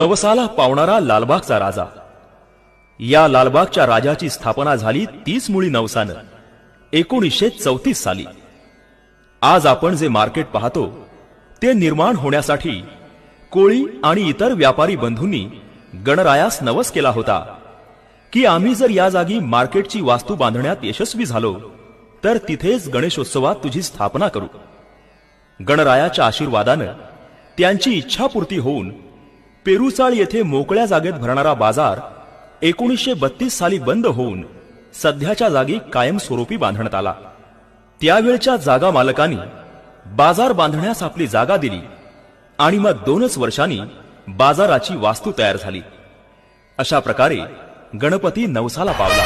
नवसाला पावणारा लालबागचा राजा। या लालबागच्या राजाची स्थापना झाली 30 मुळी नवसानं 1934 साली। आज आपण जे मार्केट पाहतो ते निर्माण होण्यासाठी कोळी आणि इतर व्यापारी बंधूंनी गणरायास नवस केला होता की आम्ही जर या जागी मार्केटची वास्तू बांधण्यात यशस्वी झालो तर तिथेच गणेशोत्सवात तुझी स्थापना करू। गणरायाच्या आशीर्वादानं त्यांची इच्छापूर्ती होऊन पेरुचाळ येथे मोकळ्या जागेत भरणारा बाजार 1932 साली बंद होऊन सध्याच्या जागी कायमस्वरूपी बांधण्यात आला। त्यावेळच्या जागा मालकांनी बाजार बांधण्यास आपली जागा दिली आणि मग 2च वर्षांनी बाजाराची वास्तू तयार झाली। अशा प्रकारे गणपती नवसाला पावला।